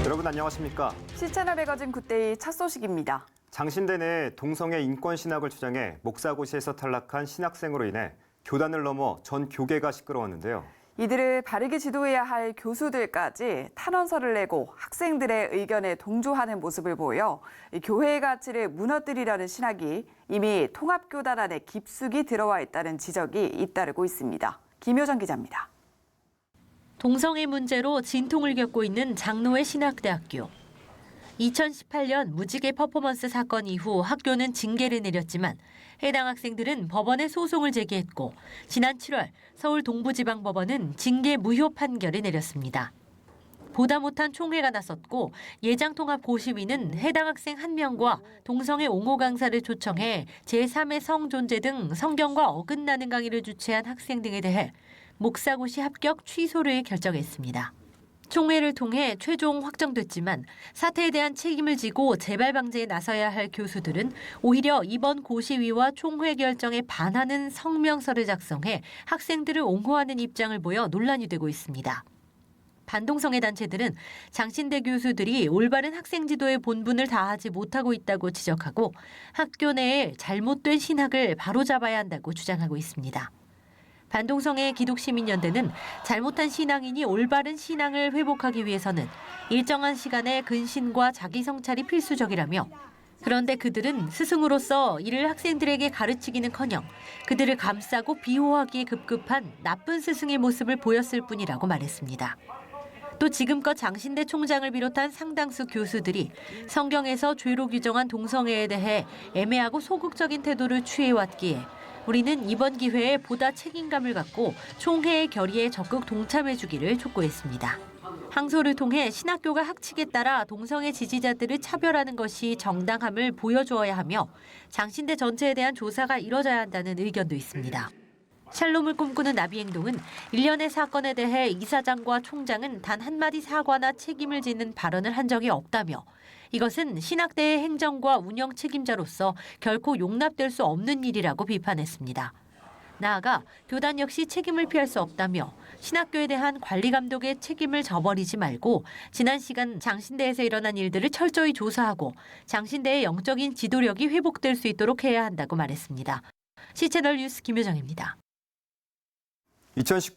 여러분 안녕하십니까? 시채널 매거진 굿데이 첫 소식입니다. 장신대 내 동성애 인권 신학을 주장해 목사고시에서 탈락한 신학생으로 인해 교단을 넘어 전 교계가 시끄러웠는데요. 이들을 바르게 지도해야 할 교수들까지 탄원서를 내고 학생들의 의견에 동조하는 모습을 보여 교회의 가치를 무너뜨리려는 신학이 이미 통합교단 안에 깊숙이 들어와 있다는 지적이 잇따르고 있습니다. 김효정 기자입니다. 동성애 문제로 진통을 겪고 있는 장로회 신학대학교. 2018년 무지개 퍼포먼스 사건 이후 학교는 징계를 내렸지만 해당 학생들은 법원에 소송을 제기했고 지난 7월 서울 동부지방법원은 징계 무효 판결을 내렸습니다. 보다 못한 총회가 나섰고 예장통합고시위는 해당 학생 1명과 동성애 옹호 강사를 초청해 제3의 성 존재 등 성경과 어긋나는 강의를 주최한 학생 등에 대해 목사고시 합격 취소를 결정했습니다. 총회를 통해 최종 확정됐지만 사태에 대한 책임을 지고 재발 방지에 나서야 할 교수들은 오히려 이번 고시위와 총회 결정에 반하는 성명서를 작성해 학생들을 옹호하는 입장을 보여 논란이 되고 있습니다. 반동성애 단체들은 장신대 교수들이 올바른 학생 지도의 본분을 다하지 못하고 있다고 지적하고 학교 내에 잘못된 신학을 바로잡아야 한다고 주장하고 있습니다. 반동성애 기독시민연대는 잘못한 신앙인이 올바른 신앙을 회복하기 위해서는 일정한 시간의 근신과 자기 성찰이 필수적이라며 그런데 그들은 스승으로서 이를 학생들에게 가르치기는커녕 그들을 감싸고 비호하기에 급급한 나쁜 스승의 모습을 보였을 뿐이라고 말했습니다. 또 지금껏 장신대 총장을 비롯한 상당수 교수들이 성경에서 죄로 규정한 동성애에 대해 애매하고 소극적인 태도를 취해왔기에 우리는 이번 기회에 보다 책임감을 갖고 총회의 결의에 적극 동참해주기를 촉구했습니다. 항소를 통해 신학교가 학칙에 따라 동성애 지지자들을 차별하는 것이 정당함을 보여주어야 하며 장신대 전체에 대한 조사가 이뤄져야 한다는 의견도 있습니다. 샬롬을 꿈꾸는 나비행동은 일련의 사건에 대해 이사장과 총장은 단 한마디 사과나 책임을 짓는 발언을 한 적이 없다며 이것은 신학대의 행정과 운영 책임자로서 결코 용납될 수 없는 일이라고 비판했습니다. 나아가 교단 역시 책임을 피할 수 없다며 신학교에 대한 관리 감독의 책임을 져버리지 말고 지난 시간 장신대에서 일어난 일들을 철저히 조사하고 장신대의 영적인 지도력이 회복될 수 있도록 해야 한다고 말했습니다. 시채널 뉴스 김효정입니다. 2019